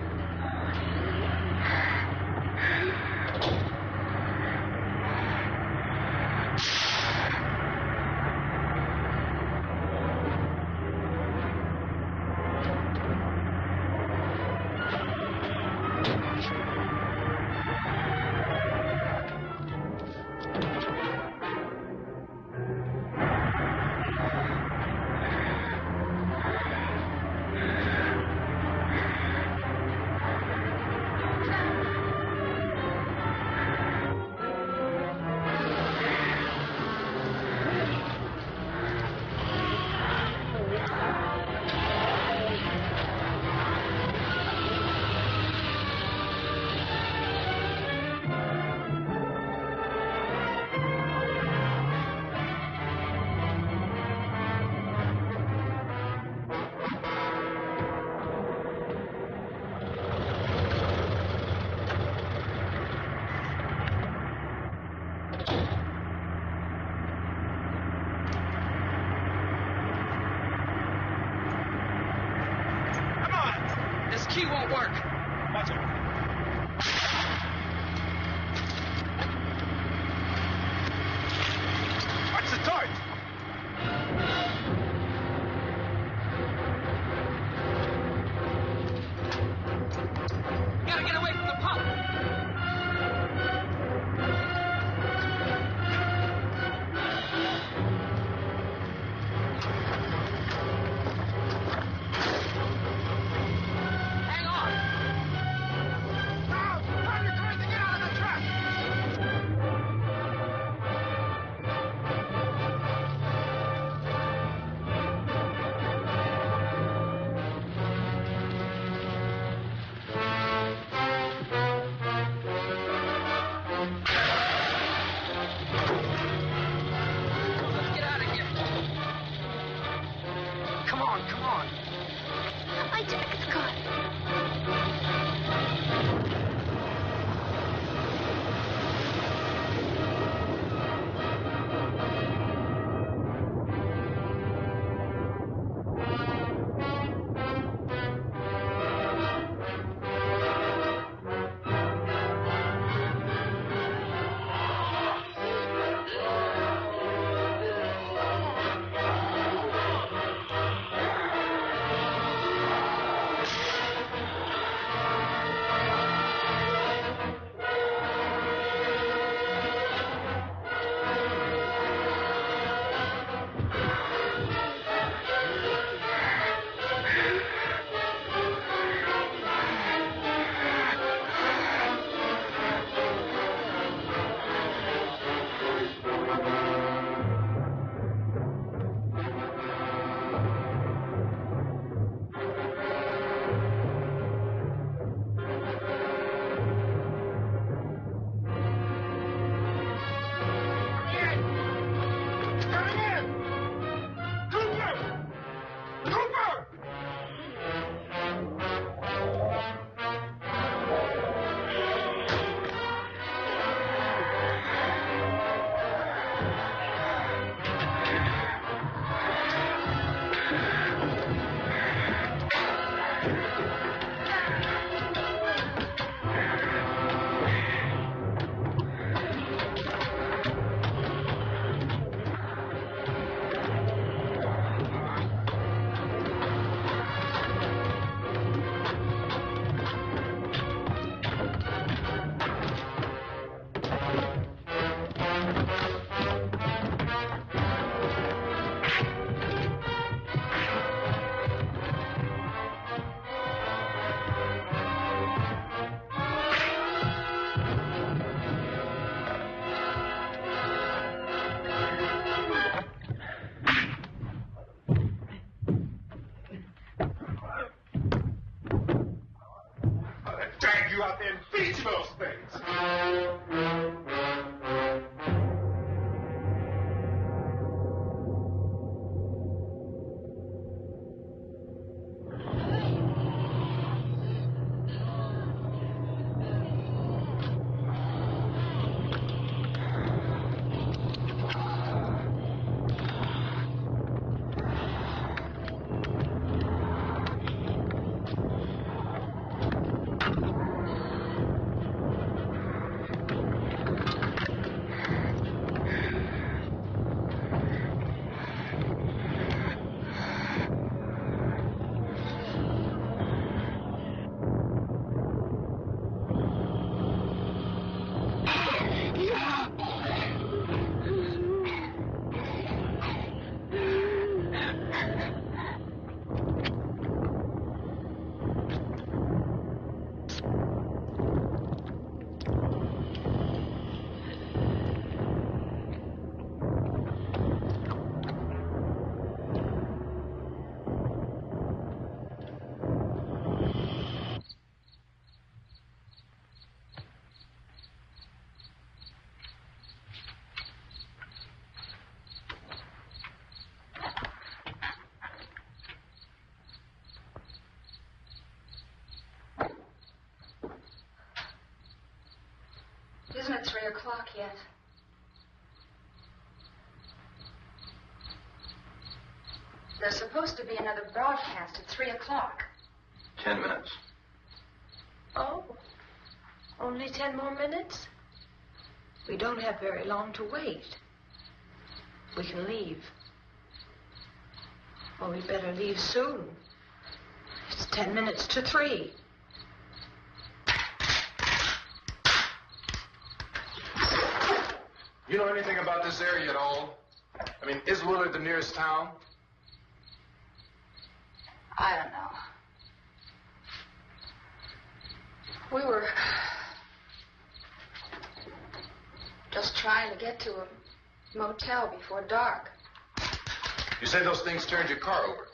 key won't work. That's it. Watch the torch. Gotta get away from the pump. Hang on. Now, grab your cars and get out of the truck. Let's get out of here. Come on, come on. I Jack the car. Drag you out there and beat you those things. Isn't it 3 o'clock yet? There's supposed to be another broadcast at 3 o'clock. 10 minutes. Oh, only 10 more minutes? We don't have very long to wait. We can leave. Well, we'd better leave soon. It's 10 minutes to 3. You know anything about this area at all? I mean, is Willard the nearest town? I don't know. We were just trying to get to a motel before dark. You said those things turned your car over.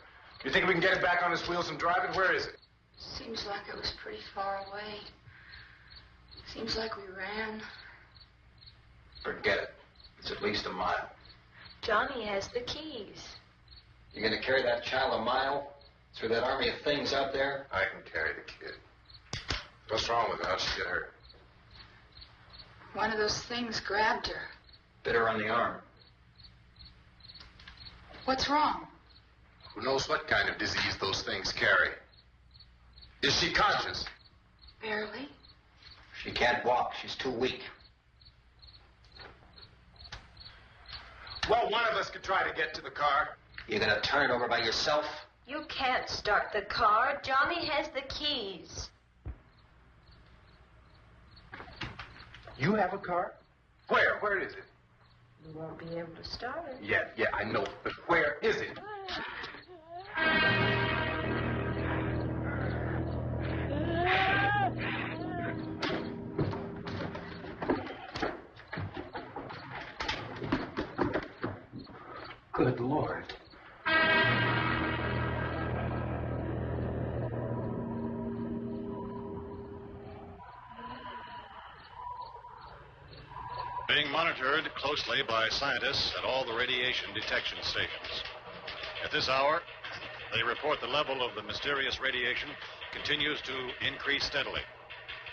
You think we can get it back on its wheels and drive it? Where is it? Seems like it was pretty far away. Seems like we ran. Forget it. It's at least a mile. Johnny has the keys. You gonna carry that child a mile through that army of things out there? I can carry the kid. What's wrong with her? How'd she get hurt? One of those things grabbed her. Bit her on the arm. What's wrong? Who knows what kind of disease those things carry? Is she conscious? Barely. She can't walk. She's too weak. Well, one of us could try to get to the car. You gonna turn it over by yourself? You can't start the car. Johnny has the keys. You have a car? Where? Where is it? You won't be able to start it. Yeah, I know. But where is it? Good Lord. Being monitored closely by scientists at all the radiation detection stations. At this hour, they report the level of the mysterious radiation continues to increase steadily.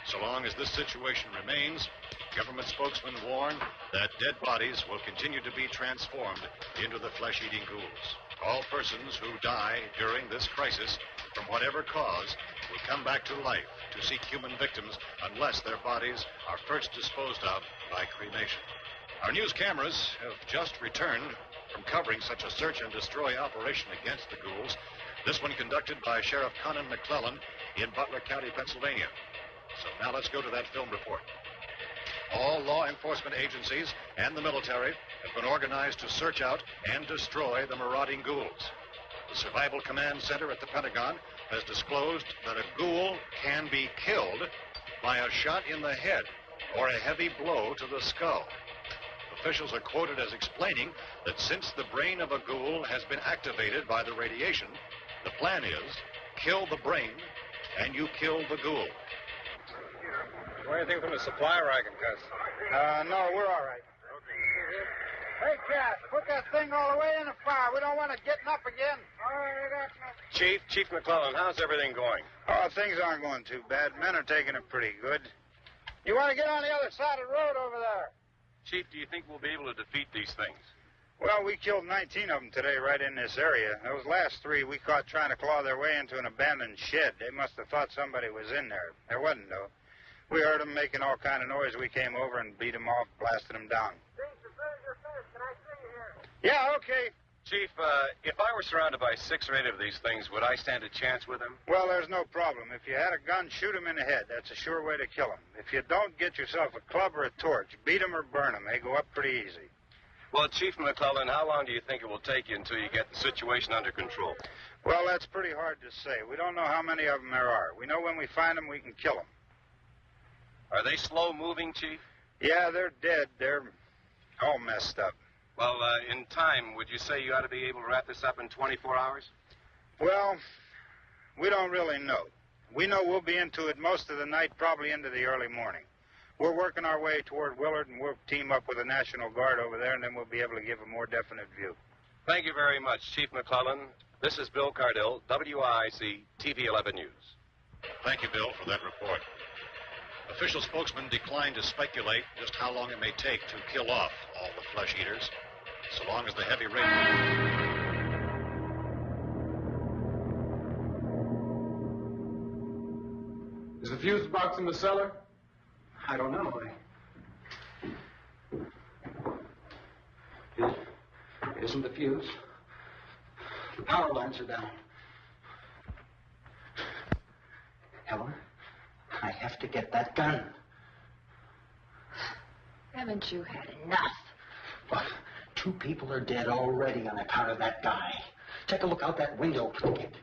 So long as this situation remains, government spokesmen warn that dead bodies will continue to be transformed into the flesh-eating ghouls. All persons who die during this crisis, from whatever cause, will come back to life to seek human victims unless their bodies are first disposed of by cremation. Our news cameras have just returned from covering such a search and destroy operation against the ghouls, this one conducted by Sheriff Conan McClellan in Butler County, Pennsylvania. So now let's go to that film report. All law enforcement agencies and the military have been organized to search out and destroy the marauding ghouls. The Survival Command Center at the Pentagon has disclosed that a ghoul can be killed by a shot in the head or a heavy blow to the skull. Officials are quoted as explaining that since the brain of a ghoul has been activated by the radiation, the plan is kill the brain and you kill the ghoul. Anything from the supplier I can cuss? No, we're all right. Hey, Cass, put that thing all the way in the fire. We don't want it getting up again. All right, Chief McClellan, how's everything going? Oh, things aren't going too bad. Men are taking it pretty good. You want to get on the other side of the road over there? Chief, do you think we'll be able to defeat these things? Well, we killed 19 of them today right in this area. Those last 3 we caught trying to claw their way into an abandoned shed. They must have thought somebody was in there. There wasn't, though. We heard them making all kind of noise. We came over and beat them off, blasted them down. Yeah, okay. Chief, if I were surrounded by 6 or 8 of these things, would I stand a chance with them? Well, there's no problem. If you had a gun, shoot them in the head. That's a sure way to kill them. If you don't, get yourself a club or a torch. Beat them or burn them. They go up pretty easy. Well, Chief McClellan, how long do you think it will take you until you get the situation under control? Well, that's pretty hard to say. We don't know how many of them there are. We know when we find them, we can kill them. Are they slow-moving, Chief? Yeah, they're dead. They're all messed up. Well, in time, would you say you ought to be able to wrap this up in 24 hours? Well, we don't really know. We know we'll be into it most of the night, probably into the early morning. We're working our way toward Willard, and we'll team up with the National Guard over there, and then we'll be able to give a more definite view. Thank you very much, Chief McClellan. This is Bill Cardill, WIC TV 11 News. Thank you, Bill, for that report. Official spokesmen declined to speculate just how long it may take to kill off all the flesh eaters, so long as the heavy rain... Is the fuse box in the cellar? I don't know. It isn't the fuse. The power lines are down. Helen, I have to get that gun. Haven't you had enough? What? 2 people are dead already on account of that guy. Take a look out that window, Plunkett.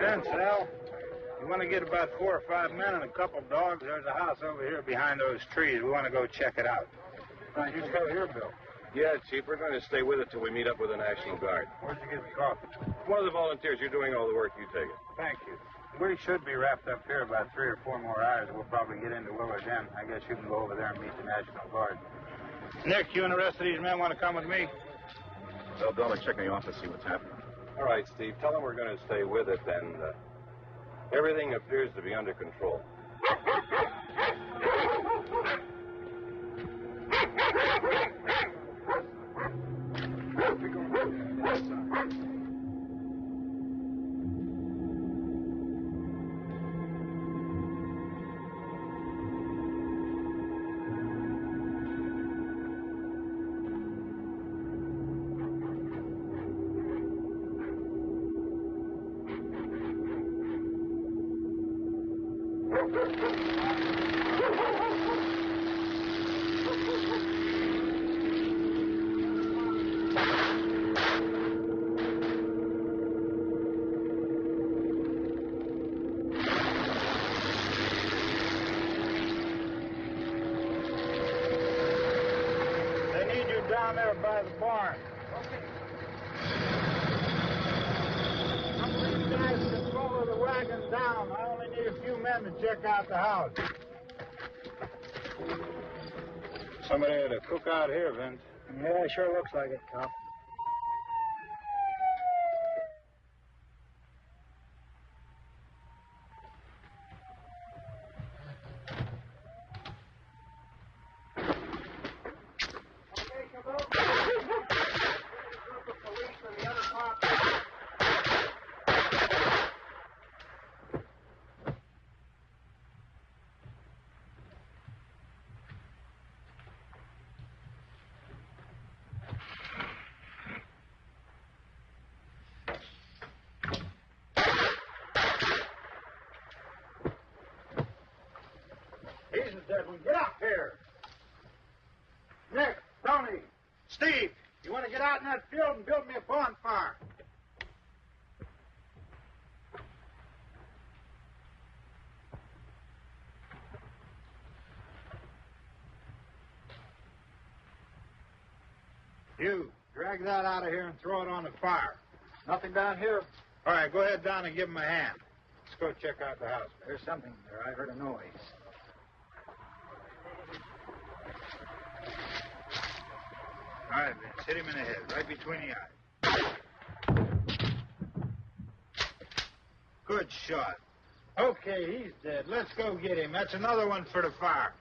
Vince, Al, you want to get about 4 or 5 men and a couple dogs? There's a house over here behind those trees. We want to go check it out. You stay here, Bill. Yeah, Chief, we're going to stay with it till we meet up with the National Guard. Where'd you get the coffee? One of the volunteers, you're doing all the work, you take it. Thank you. We should be wrapped up here about 3 or 4 more hours. We'll probably get into Willard then. I guess you can go over there and meet the National Guard. Nick, you and the rest of these men want to come with me? Well, Bill, check in the office, see what's happening. All right, Steve, tell them we're going to stay with it, and everything appears to be under control. Down there by the barn. Some of these guys can follow the wagon down. I only need a few men to check out the house. Somebody had to cook out here, Vince. Yeah, sure looks like it, Cop. Get up here. Nick, Tony, Steve, you want to get out in that field and build me a bonfire? You, drag that out of here and throw it on the fire. Nothing down here. All right, go ahead down and give him a hand. Let's go check out the house. There's something there. I heard a noise. All right, Vince, hit him in the head, right between the eyes. Good shot. Okay, he's dead. Let's go get him. That's another one for the fire.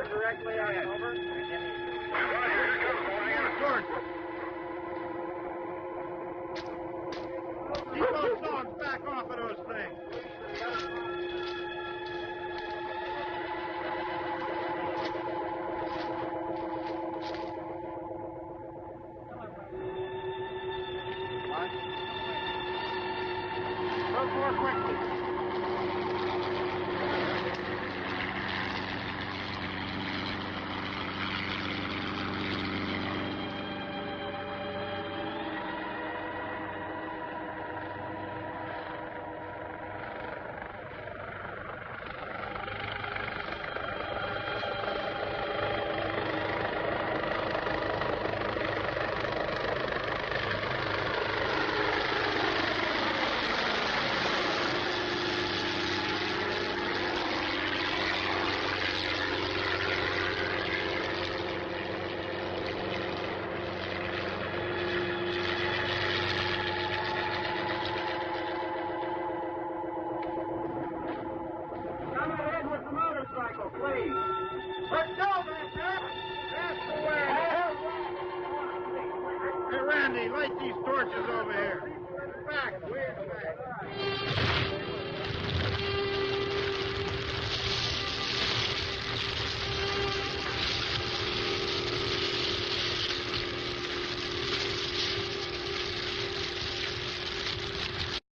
Directly on over. Keep those dogs back off of those things. Look more quickly. Light these torches over here. Back, way back.